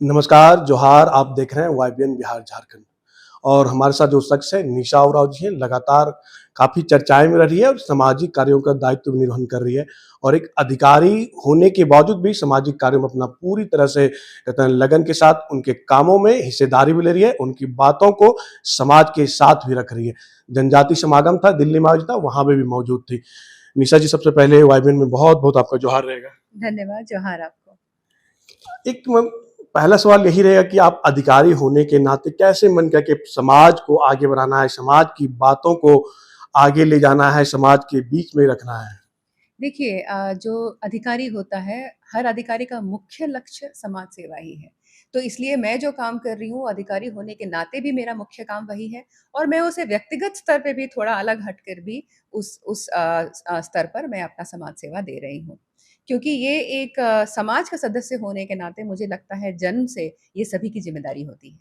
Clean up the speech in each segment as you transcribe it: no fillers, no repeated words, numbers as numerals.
नमस्कार, जोहार। आप देख रहे हैं वाईबीएन बिहार झारखंड और हमारे साथ जो शख्स है निशा उरांव जी हैं, लगातार काफ़ी चर्चाएँ में रही है और सामाजिक कार्यों का दायित्व निर्वहन कर रही है और एक अधिकारी होने के बावजूद भी सामाजिक कार्यों में अपना पूरी तरह से कहते हैं लगन के साथ उनके कामों में हिस्सेदारी भी ले रही है, उनकी बातों को समाज के साथ भी रख रही है। जनजाति समागम था, दिल्ली में आयोजित था, वहाँ पे भी मौजूद थी। निशा जी, सबसे पहले वाईबीएन में बहुत-बहुत आपका जोहार रहेगा। धन्यवाद, जोहार आपको। एक म पहला सवाल यही रहेगा कि आप अधिकारी होने के नाते कैसे मन किया कि समाज को आगे बढ़ाना है, समाज की बातों को आगे ले जाना है, समाज के बीच में रखना है? देखिए जो अधिकारी होता है, हर अधिकारी का मुख्य लक्ष्य समाज सेवा ही है। तो इसलिए मैं जो काम कर रही हूँ, अधिकारी होने के नाते भी मेरा मुख्य काम वही है और मैं उसे व्यक्तिगत स्तर पे भी थोड़ा अलग हटकर भी उस स्तर पर मैं अपना समाज सेवा दे रही हूँ। क्योंकि ये एक समाज का सदस्य होने के नाते मुझे लगता है जन्म से ये सभी की ज़िम्मेदारी होती है।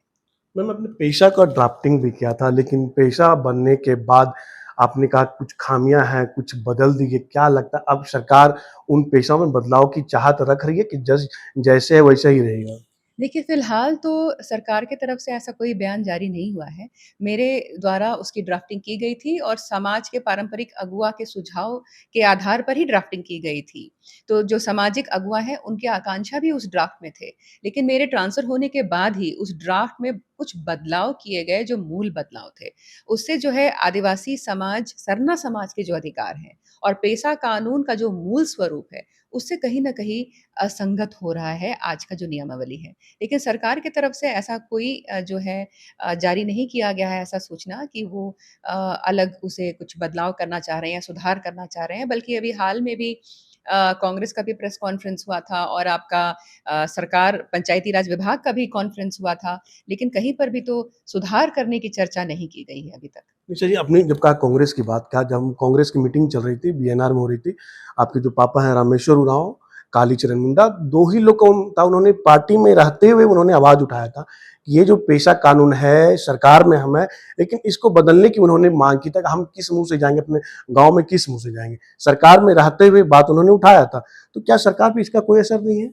मैम, आपने पेशा का ड्राफ्टिंग भी किया था, लेकिन पेशा बनने के बाद आपने कहा कुछ खामियाँ हैं, कुछ बदल दी है। क्या लगता है अब सरकार उन पेशों में बदलाव की चाहत रख रही है कि जैसे है वैसे ही रहेगा? देखिए, फ़िलहाल तो सरकार की तरफ से ऐसा कोई बयान जारी नहीं हुआ है। मेरे द्वारा उसकी ड्राफ्टिंग की गई थी और समाज के पारंपरिक अगुवा के सुझाव के आधार पर ही ड्राफ्टिंग की गई थी। तो जो सामाजिक अगुवा हैं, उनकी आकांक्षा भी उस ड्राफ्ट में थे। लेकिन मेरे ट्रांसफ़र होने के बाद ही उस ड्राफ्ट में कुछ बदलाव किए गए, जो मूल बदलाव थे। उससे जो है आदिवासी समाज, सरना समाज के जो अधिकार हैं और पेशा कानून का जो मूल स्वरूप है, उससे कहीं न कहीं असंगत हो रहा है आज का जो नियमावली है। लेकिन सरकार की तरफ से ऐसा कोई जो है जारी नहीं किया गया है ऐसा सूचना कि वो अलग उसे कुछ बदलाव करना चाह रहे हैं या सुधार करना चाह रहे हैं, बल्कि अभी हाल में भी कांग्रेस का भी प्रेस कॉन्फ्रेंस हुआ था और आपका सरकार पंचायती राज विभाग का भी कॉन्फ्रेंस हुआ था, लेकिन कहीं पर भी तो सुधार करने की चर्चा नहीं की गई है अभी तक। निशा जी, आपने जब कहा कांग्रेस की बात, कहा जब कांग्रेस की मीटिंग चल रही थी, बीएनआर में हो रही थी, आपके जो पापा हैं रामेश्वर उरांव, कालीचरण मुंडा, 2 ही लोग को था, उन्होंने पार्टी में रहते हुए उन्होंने आवाज़ उठाया था, कि ये जो पेशा कानून है, सरकार में हम हैं, लेकिन इसको बदलने की उन्होंने माँग की था कि हम किस मुँह से जाएँगे, अपने गाँव में किस मुँह से जाएँगे? सरकार में रहते हुए बात उन्होंने उठाया था, तो क्या सरकार पे इसका कोई असर नहीं है?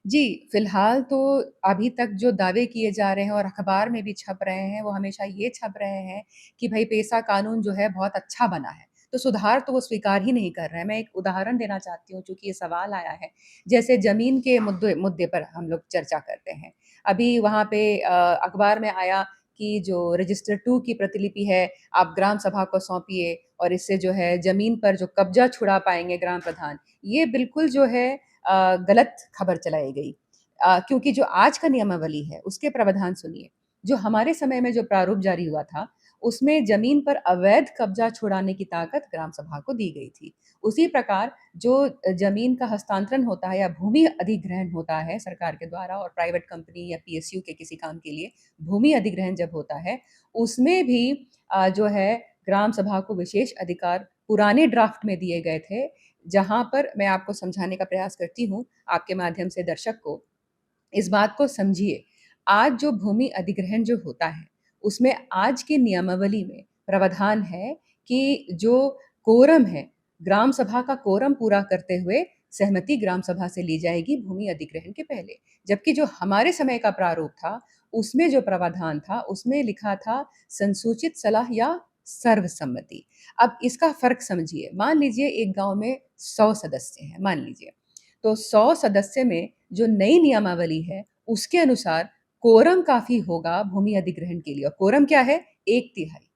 जी, फ़िलहाल तो अभी तक जो दावे किए जा रहे हैं और अखबार में भी छप रहे हैं, वो हमेशा ये छप रहे हैं कि भई पेशा कानून जो है बहुत अच्छा बना है। तो सुधार तो वो स्वीकार ही नहीं कर रहे हैं। मैं एक उदाहरण देना चाहती हूँ चूँकि ये सवाल आया है। जैसे ज़मीन के मुद्दे मुद्दे पर हम लोग चर्चा करते हैं। अभी वहाँ पे अखबार में आया कि जो रजिस्टर 2 की प्रतिलिपि है, आप ग्राम सभा को सौंपिए और इससे जो है ज़मीन पर जो कब्ज़ा छुड़ा पाएँगे ग्राम प्रधान। ये बिल्कुल जो है गलत खबर चलाई गई। क्योंकि जो आज का नियमावली है, उसके प्रावधान सुनिए। जो हमारे समय में जो प्रारूप जारी हुआ था, उसमें ज़मीन पर अवैध कब्ज़ा छुड़ाने की ताकत ग्राम सभा को दी गई थी। उसी प्रकार जो ज़मीन का हस्तांतरण होता है या भूमि अधिग्रहण होता है सरकार के द्वारा और प्राइवेट कंपनी या पीएसयू के किसी काम के लिए, भूमि अधिग्रहण जब होता है, उसमें भी जो है ग्राम सभा को विशेष अधिकार पुराने ड्राफ्ट में दिए गए थे, जहाँ पर मैं आपको समझाने का प्रयास करती हूँ, आपके माध्यम से दर्शक को, इस बात को समझिए, आज जो भूमि अधिग्रहण जो होता है, उसमें आज की नियमावली में प्रावधान है कि जो कोरम है, ग्राम सभा का कोरम पूरा करते हुए सहमति ग्राम सभा से ली जाएगी भूमि अधिग्रहण के पहले। जबकि जो हमारे समय का प्रारूप था, उसमें जो प्रावधान था, उसमें लिखा था संसूचित सलाह या सर्वसम्मति। अब इसका फ़र्क समझिए, मान लीजिए एक गाँव में 100 सदस्य हैं, मान लीजिए। तो 100 सदस्य में जो नई नियमावली है, उसके अनुसार कोरम काफ़ी होगा भूमि अधिग्रहण के लिए और कोरम क्या है? 1 तिहाई।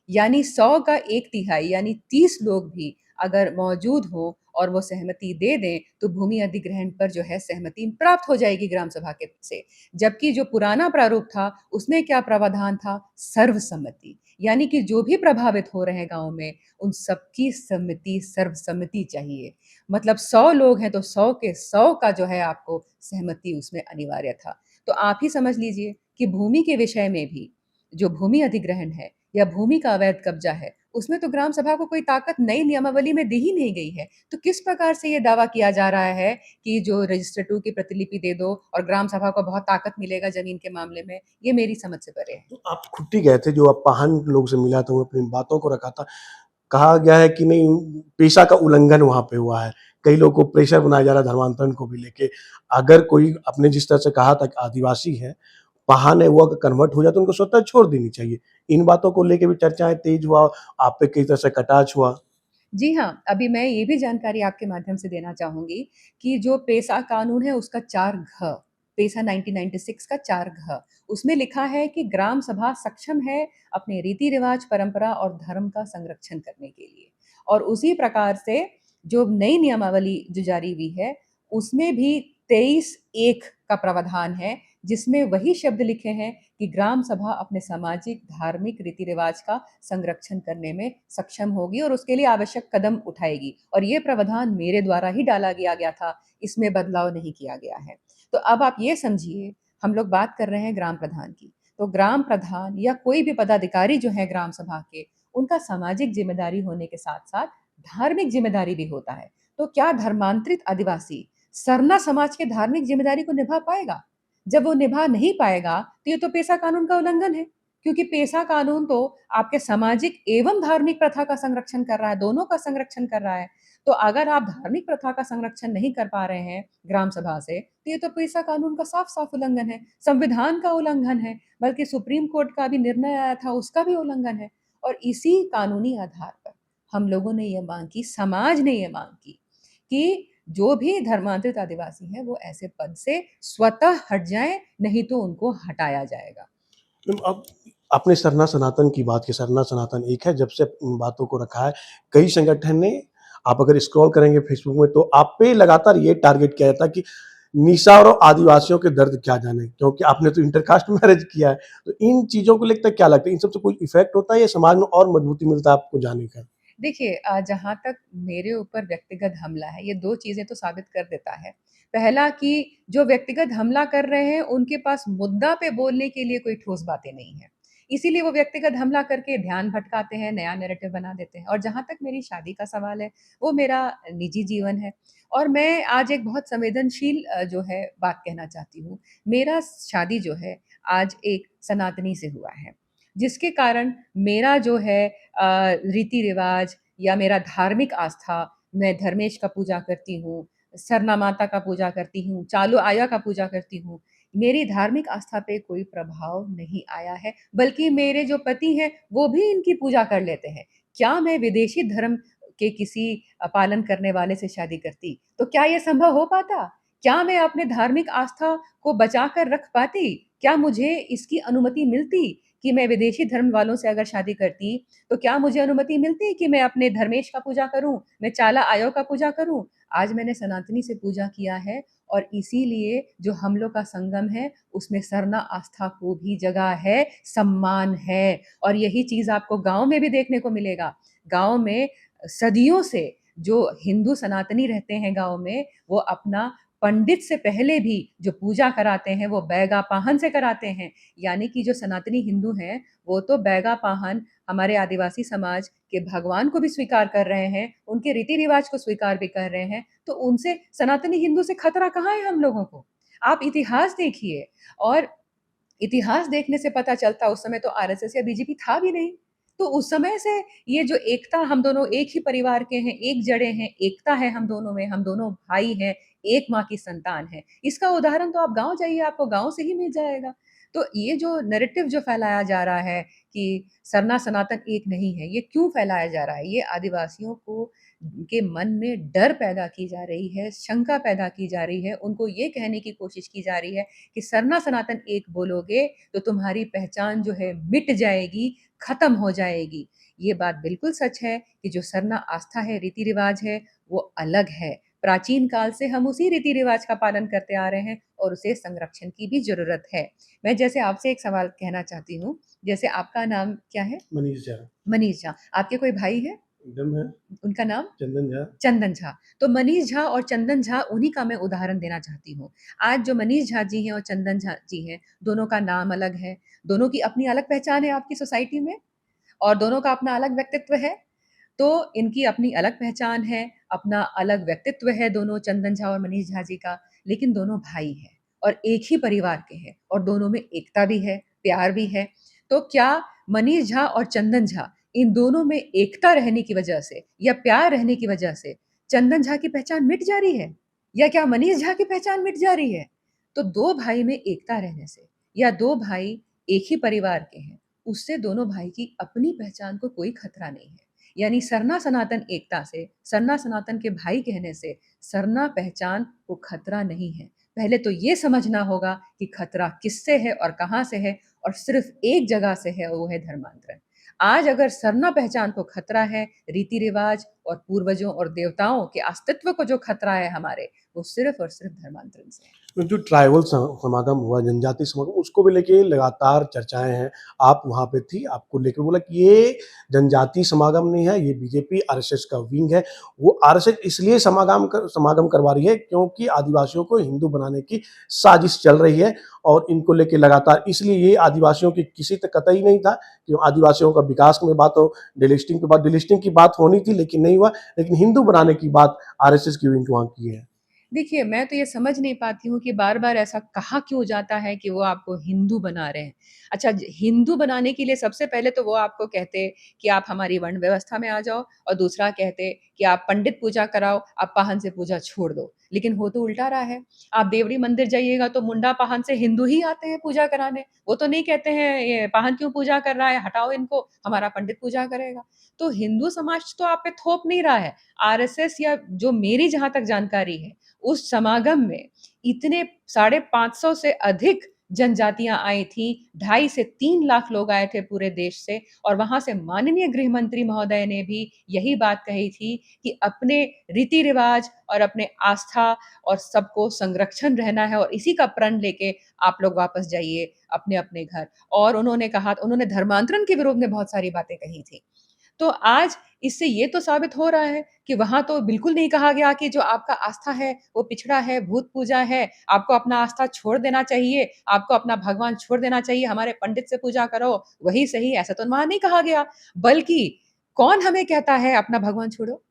यानी 100 का 1 तिहाई यानी 30 लोग भी अगर मौजूद हों और वो सहमति दे दें, तो भूमि अधिग्रहण पर जो है सहमति प्राप्त हो जाएगी ग्राम सभा के से। जबकि जो पुराना प्रारूप था, उसमें क्या प्रावधान था? सर्वसम्मति। यानी कि जो भी प्रभावित हो रहे हैं गाँव में, उन सबकी सम्मति सर्वसम्मति चाहिए। मतलब 100 लोग हैं, तो 100 के 100 का जो है आपको सहमति उसमें अनिवार्य था। तो आप ही समझ लीजिए कि भूमि के विषय में भी जो भूमि अधिग्रहण है या भूमि का अवैध कब्जा है, उसमें तो ग्राम सभा को कोई ताकत नई नियमावली में दी ही नहीं गई है। तो किस प्रकार से ये दावा किया जा रहा है कि जो रजिस्टर 2 की प्रतिलिपि दे दो और ग्राम सभा को बहुत ताकत मिलेगा ज़मीन के मामले में, ये मेरी समझ से परे है। तो आप खुद ही गए थे, जो अपाहन लोग से मिला था, वो अपनी बातों को रखा था। कहा गया है कि नहीं, पेशा का उल्लंघन वहाँ पे हुआ है। कई लोगों को प्रेशर बनाया जा रहा है धर्मांतरण को भी लेके। अगर कोई आपने जिस तरह से कहा था कि आदिवासी है, पहान है, वो अगर कन्वर्ट हो जाए तो उनको स्वतः छोड़ देनी चाहिए। इन बातों को लेके भी चर्चाएँ तेज हुआ, आप पे किस तरह से कटाक्ष हुआ? जी हाँ, अभी मैं ये भी जानकारी आपके माध्यम से देना चाहूँगी कि जो पेसा कानून है उसका 4 घ, पेसा 1996 का 4 घ, उसमें लिखा है कि ग्राम सभा सक्षम है अपने रीति-रिवाज, परंपरा और धर्म का संरक्षण करने के लिए। और उसी प्रकार से जो नई नियमावली जो जारी हुई है, उसमें भी 23(1) का प्रावधान है, जिसमें वही शब्द लिखे हैं कि ग्राम सभा अपने सामाजिक, धार्मिक रीति-रिवाज का संरक्षण करने में सक्षम होगी और उसके लिए आवश्यक कदम उठाएगी। और ये प्रावधान मेरे द्वारा ही डाला गया था, इसमें बदलाव नहीं किया गया है। तो अब आप ये समझिए, हम लोग बात कर रहे हैं ग्राम प्रधान की, तो ग्राम प्रधान या कोई भी पदाधिकारी जो है ग्राम सभा के, उनका सामाजिक ज़िम्मेदारी होने के साथ-साथ धार्मिक ज़िम्मेदारी भी होता है। तो क्या धर्मांतरित आदिवासी सरना समाज के धार्मिक ज़िम्मेदारी को निभा पाएगा? जब वो निभा नहीं पाएगा, तो ये तो पेसा कानून का उल्लंघन है, क्योंकि पेसा कानून तो आपके सामाजिक एवं धार्मिक प्रथा का संरक्षण कर रहा है, दोनों का संरक्षण कर रहा है। तो अगर आप धार्मिक प्रथा का संरक्षण नहीं कर पा रहे हैं ग्राम सभा से, तो ये तो पेसा कानून का साफ-साफ उल्लंघन है, संविधान का उल्लंघन है, बल्कि सुप्रीम कोर्ट का भी निर्णय आया था, उसका भी उल्लंघन है। और इसी कानूनी आधार पर हम लोगों ने ये माँग की, समाज ने ये माँग की कि जो भी धर्मांतरित आदिवासी हैं, वो ऐसे पद से स्वतः हट जाएँ, नहीं तो उनको हटाया जाएगा। अब आपने सरना सनातन की बात की, सरना सनातन एक है, जब से इन बातों को रखा है, कई संगठन ने, आप अगर स्क्रॉल करेंगे फेसबुक में तो आप पे लगातार ये टारगेट किया जाता है कि निशा और आदिवासियों के दर्द क्या जाने, क्योंकि आपने तो इंटरकास्ट मैरिज किया है। तो इन चीज़ों को लेकर क्या लगता है? इन सब से कोई इफ़ेक्ट होता है या समाज में और मजबूती मिलता है आपको जाने का? देखिए जहाँ तक मेरे ऊपर व्यक्तिगत हमला है, ये 2 चीज़ें तो साबित कर देता है। पहला कि जो व्यक्तिगत हमला कर रहे हैं, उनके पास मुद्दा पे बोलने के लिए कोई ठोस बातें नहीं हैं। इसीलिए वो व्यक्तिगत हमला करके ध्यान भटकाते हैं, नया नैरेटिव बना देते हैं। और जहाँ तक मेरी शादी का सवाल है, वो मेरा निजी जीवन है और मैं आज एक बहुत संवेदनशील जो है बात कहना चाहती हूँ। मेरा शादी जो है, आज एक सनातनी से हुआ है, जिसके कारण मेरा जो है रीति-रिवाज या मेरा धार्मिक आस्था, मैं धर्मेश का पूजा करती हूँ, सरना माता का पूजा करती हूँ, चालू आया का पूजा करती हूँ। मेरी धार्मिक आस्था पे कोई प्रभाव नहीं आया है, बल्कि मेरे जो पति हैं, वो भी इनकी पूजा कर लेते हैं। क्या मैं विदेशी धर्म के किसी पालन करने वाले से शादी करती, तो क्या ये संभव हो पाता? क्या मैं अपने धार्मिक आस्था को बचा कर रख पाती? क्या मुझे इसकी अनुमति मिलती कि मैं विदेशी धर्म वालों से अगर शादी करती, तो क्या मुझे अनुमति मिलती कि मैं अपने धर्मेश का पूजा करूँ, मैं चाला आयो का पूजा करूँ? आज मैंने सनातनी से पूजा किया है और इसीलिए जो हम लोग का संगम है, उसमें सरना आस्था को भी जगह है, सम्मान है और यही चीज़ आपको गाँव में भी देखने को मिलेगा। गाँव में सदियों से जो हिंदू सनातनी रहते हैं गाँव में, वो अपना पंडित से पहले भी जो पूजा कराते हैं, वो बैगा पाहन से कराते हैं। यानी कि जो सनातनी हिंदू हैं, वो तो बैगा पाहन हमारे आदिवासी समाज के भगवान को भी स्वीकार कर रहे हैं, उनके रीति-रिवाज को स्वीकार भी कर रहे हैं, तो उनसे सनातनी हिंदू से खतरा कहाँ है हम लोगों को? आप इतिहास देखिए और इतिहास देखने से पता चलता उस समय तो आरएसएस या बीजेपी था भी नहीं। तो उस समय से ये जो एकता हम दोनों एक ही परिवार के हैं, एक जड़ें हैं, एकता है हम दोनों में, हम दोनों भाई हैं, एक माँ की संतान हैं। इसका उदाहरण तो आप गाँव जाइए, आपको गाँव से ही मिल जाएगा। तो ये जो नैरेटिव जो फैलाया जा रहा है कि सरना सनातन एक नहीं है, ये क्यों फैलाया जा रहा है? ये आदिवासियों को के मन में डर पैदा की जा रही है, शंका पैदा की जा रही है, उनको ये कहने की कोशिश की जा रही है कि सरना सनातन एक बोलोगे तो तुम्हारी पहचान जो है मिट जाएगी, खत्म हो जाएगी। ये बात बिल्कुल सच है कि जो सरना आस्था है, रीति-रिवाज है, वो अलग है। प्राचीन काल से हम उसी रीति-रिवाज का पालन करते आ रहे हैं और उसे संरक्षण की भी ज़रूरत है। मैं जैसे आपसे एक सवाल कहना चाहती हूँ, जैसे आपका नाम क्या है? मनीष झा। मनीष झा। आपके कोई भाई हैं? एकदम है। उनका नाम? चंदन झा। चंदन झा। तो मनीष झा और चंदन झा उन्हीं का मैं उदाहरण देना चाहती हूँ। आज जो मनीष झा जी हैं और चंदन झा जी हैं, दोनों का नाम अलग है, दोनों की अपनी अलग पहचान है आपकी सोसाइटी में और दोनों का अपना अलग व्यक्तित्व है। तो इनकी अपनी अलग पहचान है, अपना अलग व्यक्तित्व है दोनों चंदन झा और मनीष झा जी का, लेकिन दोनों भाई हैं और एक ही परिवार के हैं और दोनों में एकता भी है, प्यार भी है। तो क्या मनीष झा और चंदन झा इन दोनों में एकता रहने की वजह से या प्यार रहने की वजह से चंदन झा की पहचान मिट जा रही है? या क्या मनीष झा की पहचान मिट जा रही है? तो 2 भाई में एकता रहने से या 2 भाई एक ही परिवार के हैं, उससे दोनों भाई की अपनी पहचान को कोई खतरा नहीं है। यानी सरना सनातन एकता से, सरना सनातन के भाई कहने से सरना पहचान को खतरा नहीं है। पहले तो ये समझना होगा कि खतरा किससे है और कहाँ से है, और सिर्फ एक जगह से है, वो है धर्मांतरण। आज अगर सरना पहचान को खतरा है, रीति रिवाज और पूर्वजों और देवताओं के अस्तित्व को जो खतरा है हमारे, वो सिर्फ और सिर्फ धर्मांतरण से है। जो ट्राइबल समागम हुआ, जनजाति समागम, उसको भी लेके लगातार चर्चाएं हैं। आप वहाँ पे थी, आपको लेके बोला कि ये जनजाति समागम नहीं है, ये बीजेपी आरएसएस का विंग है। वो आरएसएस इसलिए समागम करवा रही है क्योंकि आदिवासियों को हिंदू बनाने की साजिश चल रही है, और इनको लेके लगातार, इसलिए ये आदिवासियों की किसी तक कतई नहीं था कि आदिवासियों का विकास में बात हो। डिलिस्टिंग की बात होनी थी लेकिन नहीं हुआ, लेकिन हिंदू बनाने की बात आरएसएस की विंग वहाँ की है। देखिए, मैं तो ये समझ नहीं पाती हूँ कि बार-बार ऐसा कहा क्यों जाता है कि वो आपको हिंदू बना रहे हैं। अच्छा, ज हिंदू बनाने के लिए सबसे पहले तो वो आपको कहते कि आप हमारी वर्ण व्यवस्था में आ जाओ, और दूसरा कहते कि आप पंडित पूजा कराओ, आप पाहन से पूजा छोड़ दो। लेकिन हो तो उल्टा रहा है। आप देवड़ी मंदिर जाइएगा तो मुंडा पाहन से हिंदू ही आते हैं पूजा कराने। वो तो नहीं कहते हैं ये पाहन क्यों पूजा कर रहा है, हटाओ इनको, हमारा पंडित पूजा करेगा। तो हिंदू समाज तो आप पे थोप नहीं रहा है। आरएसएस, या जो मेरी जहाँ तक जानकारी है, उस समागम में इतने 550 से अधिक जनजातियां आई थी, 2.5 से 3 लाख लोग आए थे पूरे देश से, और वहां से माननीय गृह मंत्री महोदय ने भी यही बात कही थी कि अपने रीति रिवाज और अपने आस्था और सबको संरक्षण रहना है, और इसी का प्रण लेके आप लोग वापस जाइए अपने अपने घर। और उन्होंने कहा, उन्होंने धर्मांतरण के विरोध में बहुत सारी बातें कही थी। तो आज इससे ये तो साबित हो रहा है कि वहाँ तो बिल्कुल नहीं कहा गया कि जो आपका आस्था है, वो पिछड़ा है, भूत पूजा है, आपको अपना आस्था छोड़ देना चाहिए, आपको अपना भगवान छोड़ देना चाहिए, हमारे पंडित से पूजा करो, वही सही, ऐसा तो वहाँ नहीं कहा गया। बल्कि कौन हमें कहता है अपना भगवान छोड़ो?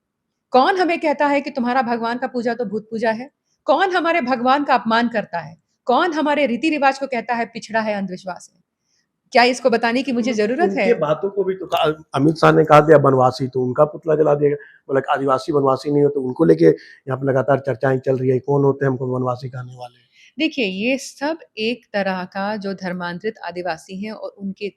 कौन हमें कहता है कि तुम्हारा भगवान का पूजा तो भूत पूजा है? कौन हमारे भगवान का अपमान करता है? कौन हमारे रीति-रिवाज को कहता है पिछड़ा है, अंधविश्वास है? क्या इसको बताने की मुझे ज़रूरत है? उनके बातों को भी तो अमित शाह ने कहा दिया बनवासी, तो उनका पुतला जला दिया गया। बोला कि आदिवासी बनवासी नहीं हो, तो उनको लेके यहाँ पे लगातार चर्चाएं चल रही है, कौन होते हैं हमको बनवासी कहने वाले। देखिए, ये सब एक तरह का जो धर्मांतरित आदिवासी हैं और उनके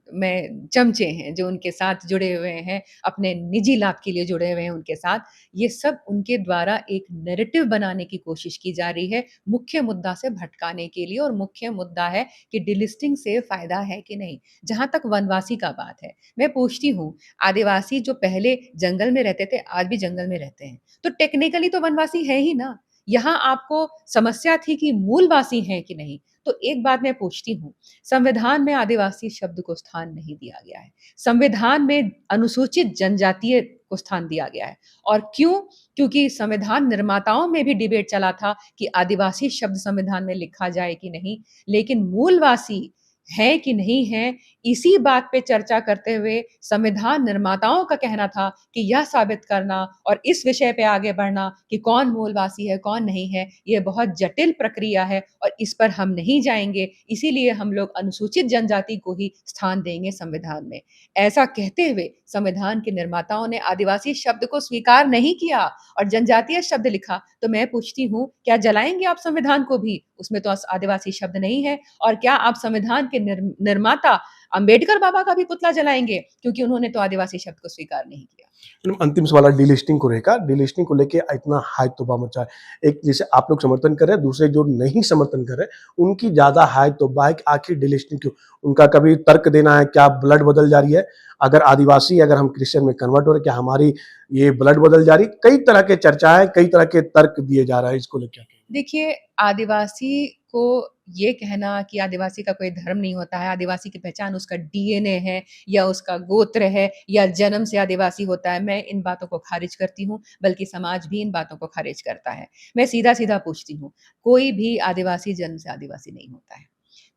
में चमचे हैं, जो उनके साथ जुड़े हुए हैं, अपने निजी लाभ के लिए जुड़े हुए हैं उनके साथ, ये सब उनके द्वारा एक नैरेटिव बनाने की कोशिश की जा रही है, मुख्य मुद्दा से भटकाने के लिए। और मुख्य मुद्दा है कि डिलिस्टिंग से फ़ायदा है कि नहीं? जहाँ तक वनवासी का बात है, मैं पूछती हूँ, आदिवासी जो पहले जंगल में रहते थे, आज भी जंगल में रहते हैं, तो टेक्निकली तो वनवासी हैं ही ना। यहाँ आपको समस्या थी कि मूलवासी हैं कि नहीं? तो एक बात मैं पूछती हूँ, संविधान में आदिवासी शब्द को स्थान नहीं दिया गया है। संविधान में अनुसूचित जनजातीय को स्थान दिया गया है। और क्यों? क्योंकि संविधान निर्माताओं में भी डिबेट चला था कि आदिवासी शब्द संविधान में लिखा जाए कि नहीं, लेकिन मूलवासी हैं कि नहीं हैं, इसी बात पे चर्चा करते हुए संविधान निर्माताओं का कहना था कि यह साबित करना और इस विषय पे आगे बढ़ना कि कौन मूलवासी है, कौन नहीं है, ये बहुत जटिल प्रक्रिया है और इस पर हम नहीं जाएँगे, इसीलिए हम लोग अनुसूचित जनजाति को ही स्थान देंगे संविधान में। ऐसा कहते हुए संविधान के निर्माताओं ने आदिवासी शब्द को स्वीकार नहीं किया और जनजातीय शब्द लिखा, तो मैं पूछती हूँ, क्या जलाएँगे आप संविधान को भी? उसमें तो आदिवासी शब्द नहीं है। और क्या आप संविधान के निर्माता अंबेडकर बाबा का भी पुतला जलाएँगे? क्योंकि उन्होंने तो आदिवासी शब्द को स्वीकार नहीं किया। अंतिम सवाल डीलिस्टिंग को लेकर, डीलिस्टिंग को लेके इतना हाई तौबा मचा है। एक जैसे आप लोग समर्थन कर रहे हैं, दूसरे जो नहीं समर्थन कर रहे हैं, उनकी ज़्यादा हाई तौबा है कि आखिर डीलिस्टिंग क्यों? उनका कभी तर्क देना है, क्या ब्लड बदल जा रही है? अगर आदिवासी, अगर हम क्रिश्चियन में कन्वर्ट हो रहे हैं, क्या हमारी ये ब्लड बदल जा रही है? कई तरह के चर्चाएँ, कई तरह के तर्क दिए जा रहा है, इसको लेके क्या कहेंगे? देखिए, आदिवासी को ये कहना कि आदिवासी का कोई धर्म नहीं होता है, आदिवासी की पहचान उसका डीएनए है या उसका गोत्र है या जन्म से आदिवासी होता है, मैं इन बातों को ख़ारिज करती हूँ, बल्कि समाज भी इन बातों को ख़ारिज करता है। मैं सीधा-सीधा पूछती हूँ, कोई भी आदिवासी जन्म से आदिवासी नहीं होता है।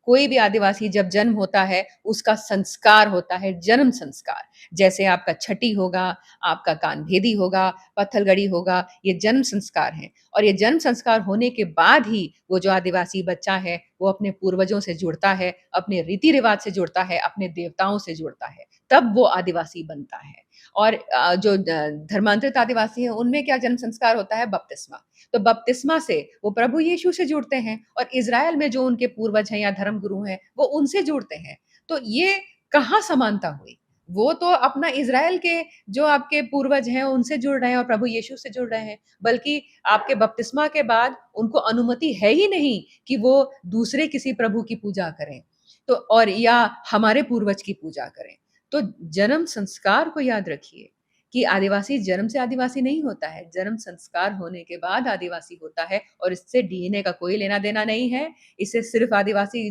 कोई भी आदिवासी जब जन्म होता है, उसका संस्कार होता है, जन्म संस्कार। जैसे आपका छठी होगा, आपका कानभेदी होगा, पत्थलगड़ी होगा, ये जन्म संस्कार हैं। और ये जन्म संस्कार होने के बाद ही वो जो आदिवासी बच्चा है, वो अपने पूर्वजों से जुड़ता है, अपने रीति-रिवाज से जुड़ता है, अपने देवताओं से जुड़ता है, तब वो आदिवासी बनता है। और जो धर्मांतरित आदिवासी हैं, उनमें क्या जन्म संस्कार होता है? बपतिस्मा। तो बपतिस्मा से वो प्रभु यीशु से जुड़ते हैं और इज़राइल में जो उनके पूर्वज हैं या धर्मगुरु हैं, वो उनसे जुड़ते हैं। तो ये कहाँ समानता हुई? वो तो अपना इज़राइल के जो आपके पूर्वज हैं, उनसे जुड़ रहे हैं और प्रभु यीशु से जुड़ रहे हैं। बल्कि आपके बपतिस्मा के बाद उनको अनुमति है ही नहीं कि वो दूसरे किसी प्रभु की पूजा करें। तो और या हमारे पूर्वज की पूजा करें। तो जन्म संस्कार को याद रखिए कि आदिवासी जन्म से आदिवासी नहीं होता है, जन्म संस्कार होने के बाद आदिवासी होता है और इससे डीएनए का कोई लेना-देना नहीं है। इससे सिर्फ़ आदिवासी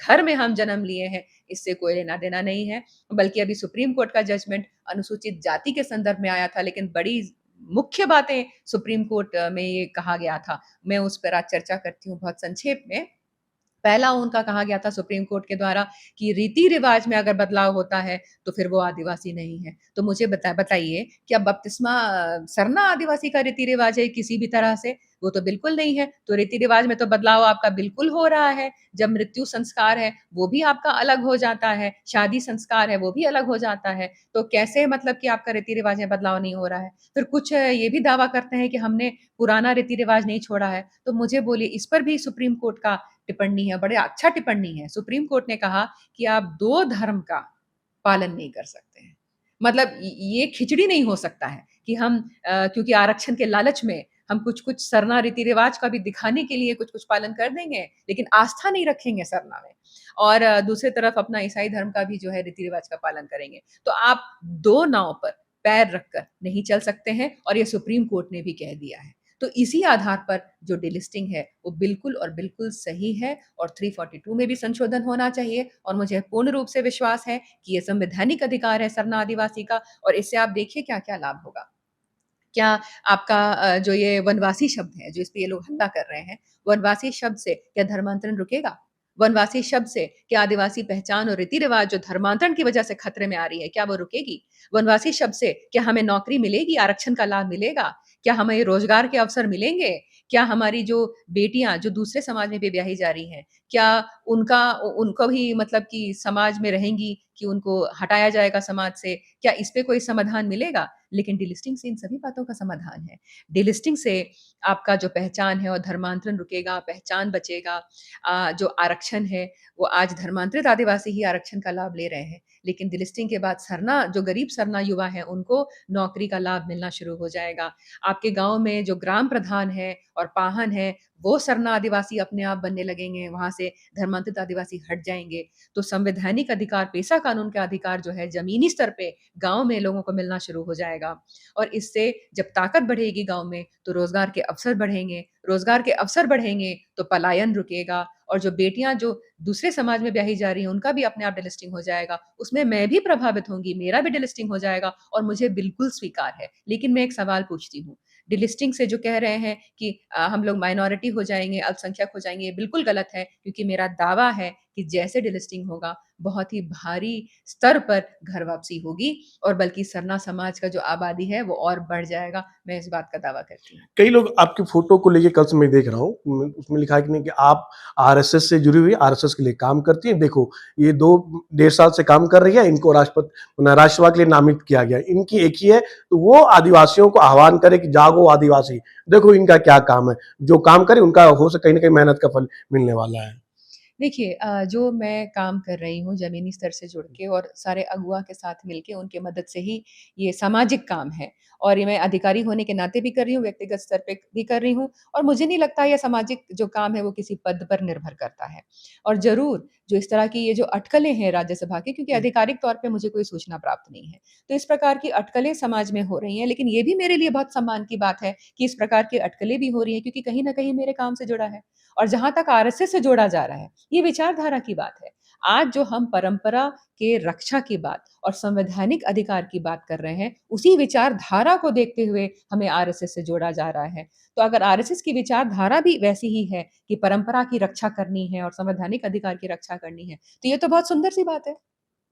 घर में हम जन्म लिए हैं, इससे कोई लेना-देना नहीं है। बल्कि अभी सुप्रीम कोर्ट का जजमेंट अनुसूचित जाति के संदर्भ में आया था, लेकिन बड़ी मुख्य बातें सुप्रीम कोर्ट में ये कहा गया था। मैं उस पर आज चर्चा करती हूँ बहुत संक्षेप में। पहला उनका कहा गया था सुप्रीम कोर्ट के द्वारा कि रीति-रिवाज में अगर बदलाव होता है, तो फिर वो आदिवासी नहीं है। तो मुझे बताइए क्या बपतिस्मा सरना आदिवासी का रीति-रिवाज है किसी भी तरह से? वो तो बिल्कुल नहीं है। तो रीति-रिवाज में तो बदलाव आपका बिल्कुल हो रहा है। जब मृत्यु संस्कार है, वो भी आपका अलग हो जाता है, शादी संस्कार है, वो भी अलग हो जाता है। तो कैसे मतलब कि आपका रीति-रिवाज में बदलाव नहीं हो रहा है? फिर कुछ ये भी दावा करते हैं कि हमने पुराना रीति-रिवाज नहीं छोड़ा है। तो मुझे बोलिए इस पर भी सुप्रीम कोर्ट का टिप्पणी है, बड़े अच्छा टिप्पणी है। सुप्रीम कोर्ट ने कहा कि आप 2 धर्म का पालन नहीं कर सकते हैं। मतलब ये खिचड़ी नहीं हो सकता है कि हम क्योंकि आरक्षण के लालच में हम कुछ-कुछ सरना रीति-रिवाज का भी दिखाने के लिए कुछ-कुछ पालन कर देंगे, लेकिन आस्था नहीं रखेंगे सरना में। और दूसरी तरफ अपना ईसाई धर्म का भी जो है रीति-रिवाज का पालन करेंगे। तो आप 2 नाव पर पैर रखकर नहीं चल सकते हैं और ये सुप्रीम कोर्ट ने भी कह दिया है। तो इसी आधार पर जो डिलिस्टिंग है, वो बिल्कुल और बिल्कुल सही है और 342 में भी संशोधन होना चाहिए और मुझे पूर्ण रूप से विश्वास है कि ये संवैधानिक अधिकार है सरना आदिवासी का और इससे आप देखिए क्या-क्या लाभ होगा। क्या आपका जो ये वनवासी शब्द है, जो इस पे ये लोग हल्ला कर रहे हैं, वनवासी शब्द से क्या धर्मांतरण रुकेगा? वनवासी शब्द से क्या आदिवासी पहचान और रीति-रिवाज जो धर्मांतरण की वजह से खतरे में आ रही है, क्या वो रुकेगी? वनवासी शब्द से क्या हमें नौकरी मिलेगी, आरक्षण का लाभ मिलेगा? क्या हमें रोज़गार के अवसर मिलेंगे? क्या हमारी जो बेटियाँ जो दूसरे समाज में भी ब्याही जा रही हैं, क्या उनको भी मतलब कि समाज में रहेंगी कि उनको हटाया जाएगा समाज से? क्या इस पे कोई समाधान मिलेगा? लेकिन डिलिस्टिंग से इन सभी बातों का समाधान है। डिलिस्टिंग से आपका जो पहचान है और धर्मांतरण रुकेगा, पहचान बचेगा। जो आरक्षण है, वो आज धर्मांतरित आदिवासी ही आरक्षण का लाभ ले रहे हैं। लेकिन डिलिस्टिंग के बाद सरना जो गरीब सरना युवा हैं, उनको नौकरी का लाभ मिलना शुरू हो जाएगा। आपके गाँव में जो ग्राम प्रधान है और पाहन है, वो सरना आदिवासी अपने आप बनने लगेंगे, वहाँ से धर्मांतरित आदिवासी हट जाएँगे। तो संवैधानिक अधिकार, पेशा कानून का अधिकार जो है ज़मीनी स्तर पे गाँव में लोगों को मिलना शुरू हो जाएगा और इससे जब ताकत बढ़ेगी गाँव में, तो रोज़गार के अवसर बढ़ेंगे, रोज़गार के अवसर बढ़ेंगे, तो पलायन रुकेगा और जो बेटियाँ जो दूसरे समाज में ब्याही जा रही हैं, उनका भी अपने आप डिलिस्टिंग हो जाएगा। उसमें मैं भी प्रभावित होंगी, मेरा भी डिलिस्टिंग हो जाएगा और मुझे बिल्कुल स्वीकार है। लेकिन मैं एक सवाल पूछती हूँ, डिलिस्टिंग से जो कह रहे हैं कि हम लोग माइनॉरिटी हो जाएँगे, अल्पसंख्यक हो जाएँगे, ये बिल्कुल गलत है क्योंकि मेरा दावा है कि जैसे डिलिस्टिंग होगा, बहुत ही भारी स्तर पर घर वापसी होगी और बल्कि सरना समाज का जो आबादी है वो और बढ़ जाएगा, मैं इस बात का दावा करती हूँ। कई लोग आपकी फ़ोटो को लेके कल से मैं देख रहा हूँ, उसमें लिखा है कि नहीं कि आप आरएसएस से जुड़ी हुई, आरएसएस के लिए काम करती हैं। देखो, ये 2 डेढ़ साल से काम कर रही है, इनको राज्यसभा के लिए नामित किया गया है। इनकी एक ही है, तो वो आदिवासियों को आह्वान करे कि जागो आदिवासी। देखो इनका क्या काम है, जो काम करे उनका हो सके कहीं न कहीं मेहनत का फल मिलने वाला है। देखिए जो मैं काम कर रही हूँ ज़मीनी स्तर से जुड़ के और सारे अगुआ के साथ मिलके उनकी मदद से ही ये सामाजिक काम है और ये मैं अधिकारी होने के नाते भी कर रही हूँ, व्यक्तिगत स्तर पे भी कर रही हूँ और मुझे नहीं लगता ये सामाजिक जो काम है वो किसी पद पर निर्भर करता है। और ज़रूर जो इस तरह की ये जो अटकलें हैं राज्यसभा की क्योंकि आधिकारिक तौर पे मुझे कोई सूचना प्राप्त नहीं है। तो इस प्रकार की अटकलें समाज में हो रही हैं, लेकिन ये भी मेरे लिए बहुत सम्मान की बात है कि इस प्रकार की अटकलें भी हो रही हैं क्योंकि कहीं न कहीं मेरे काम से जुड़ा है। और जहाँ तक आरएसएस से जोड़ा जा रहा है, ये विचारधारा की बात है। आज जो हम परंपरा के रक्षा की बात और संवैधानिक अधिकार की बात कर रहे हैं, उसी विचारधारा को देखते हुए हमें आरएसएस से जोड़ा जा रहा है। तो अगर आरएसएस की विचारधारा भी वैसी ही है कि परंपरा की रक्षा करनी है और संवैधानिक अधिकार की रक्षा करनी है, तो ये तो बहुत सुंदर-सी बात है।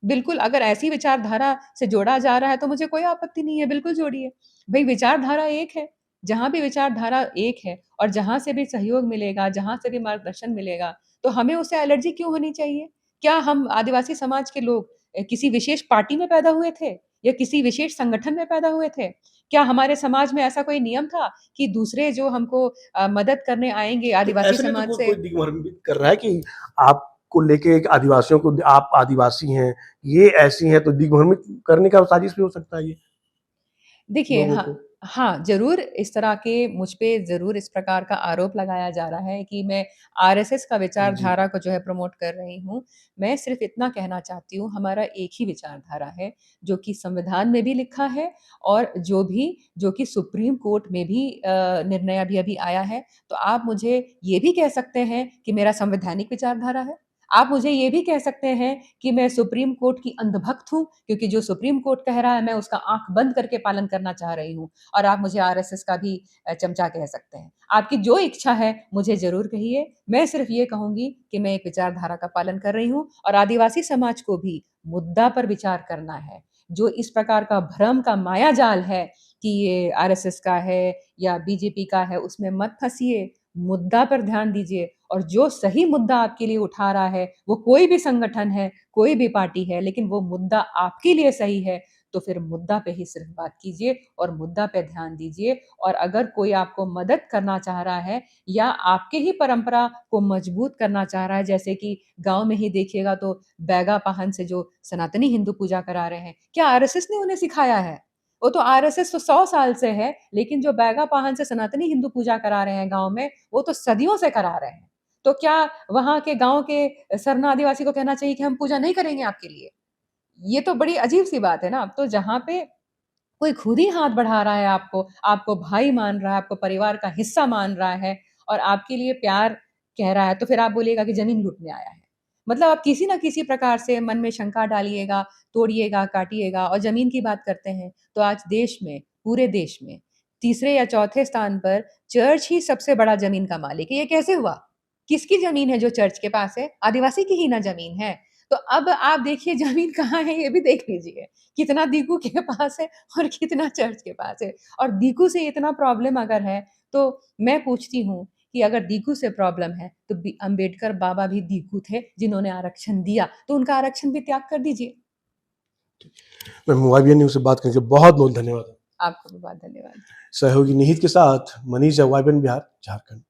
बिल्कुल, अगर ऐसी विचारधारा से जोड़ा जा रहा है तो मुझे कोई आपत्ति नहीं है, बिल्कुल जोड़िए। भई विचारधारा एक है, जहाँ भी विचारधारा एक है और जहाँ से भी सहयोग मिलेगा, जहाँ से भी मार्गदर्शन मिलेगा, तो हमें उससे एलर्जी क्यों होनी चाहिए? क्या हम आदिवासी समाज के लोग किसी विशेष पार्टी में पैदा हुए थे या किसी विशेष संगठन में पैदा हुए थे? क्या हमारे समाज में ऐसा कोई नियम था कि दूसरे जो हमको मदद करने आएँगे तो आदिवासी ऐसे में तो समाज से कोई दिग्भ्रमित कर रहा है कि आपको लेके एक आदिवासियों को आप आदिवासी हैं, ये ऐसी हैं, तो दिग्भ्रमित करने का साजिश भी हो सकता है ये देखिए, लोगों को। हाँ, ज़रूर इस तरह के मुझ पे ज़रूर इस प्रकार का आरोप लगाया जा रहा है कि मैं आरएसएस का जी, विचारधारा को जो है प्रमोट कर रही हूँ। मैं सिर्फ़ इतना कहना चाहती हूँ, हमारा एक ही विचारधारा है, जो कि संविधान में भी लिखा है और जो कि सुप्रीम कोर्ट में भी निर्णय अभी-अभी आया है। तो आप मुझे ये भी कह सकते हैं कि मेरा संवैधानिक विचारधारा है। आप मुझे ये भी कह सकते हैं कि मैं सुप्रीम कोर्ट की अंधभक्त हूँ, क्योंकि जो सुप्रीम कोर्ट कह रहा है, मैं उसका आँख बंद करके पालन करना चाह रही हूँ और आप मुझे आरएसएस का भी चमचा कह सकते हैं। आपकी जो इच्छा है, मुझे ज़रूर कहिए। मैं सिर्फ़ ये कहूँगी कि मैं एक विचारधारा का पालन कर रही हूँ और आदिवासी समाज को भी मुद्दा पर विचार करना है। जो इस प्रकार का भ्रम का मायाजाल है कि ये आरएसएस का है या बीजेपी का है, उसमें मत फँसिए, मुद्दा पर ध्यान दीजिए और जो सही मुद्दा आपके लिए उठा रहा है, वो कोई भी संगठन है, कोई भी पार्टी है, लेकिन वो मुद्दा आपके लिए सही है, तो फिर मुद्दा पे ही सिर्फ़ बात कीजिए और मुद्दा पे ध्यान दीजिए और अगर कोई आपको मदद करना चाह रहा है या आपके ही परंपरा को मजबूत करना चाह रहा है, जैसे कि गाँव में ही देखिएगा तो बैगा पाहन से जो सनातनी हिंदू पूजा करा रहे हैं, क्या आरएसएस ने उन्हें सिखाया है? वो तो आरएसएस तो 100 साल से है, लेकिन जो बैगा पाहन से सनातनी हिंदू पूजा करा रहे हैं गाँव में, वो तो सदियों से करा रहे हैं। तो क्या वहाँ के गाँव के सरना आदिवासी को कहना चाहिए कि हम पूजा नहीं करेंगे आपके लिए? ये तो बड़ी अजीब-सी बात है ना। तो जहाँ पे कोई खुद ही हाथ बढ़ा रहा है आपको, आपको भाई मान रहा है, आपको परिवार का हिस्सा मान रहा है और आपके लिए प्यार कह रहा है, तो फिर आप बोलिएगा कि ज़मीन लूटने आया है। मतलब आप किसी न किसी प्रकार से मन में शंका डालिएगा, तोड़िएगा, काटिएगा और ज़मीन की बात करते हैं, तो आज देश में, पूरे देश में तीसरे या चौथे स्थान पर चर्च ही सबसे बड़ा ज़मीन का मालिक है। ये कैसे हुआ? किसकी ज़मीन है जो चर्च के पास है? आदिवासी की ही ना ज़मीन है। तो अब आप देखिए ज़मीन कहाँ है ये भी देख लीजिए। कितना दीकू के पास है और कितना चर्च के पास है। और दीकू से इतना प्रॉब्लम अगर है, तो मैं पूछती हूँ कि अगर दीकू से प्रॉब्लम है, तो बी अम्बेडकर बाबा भी दीकू थे, जिन्होंने आरक्षण दिया, तो उनका आरक्षण भी त्याग कर दीजिए। मैं वाईबीएन न्यूज़ से बात करने के लिए बहुत-बहुत धन्यवाद। आपको भी बहुत धन्यवाद। सहयोगी निहित के साथ मनीष, वाईबीएन बिहार, झारखंड।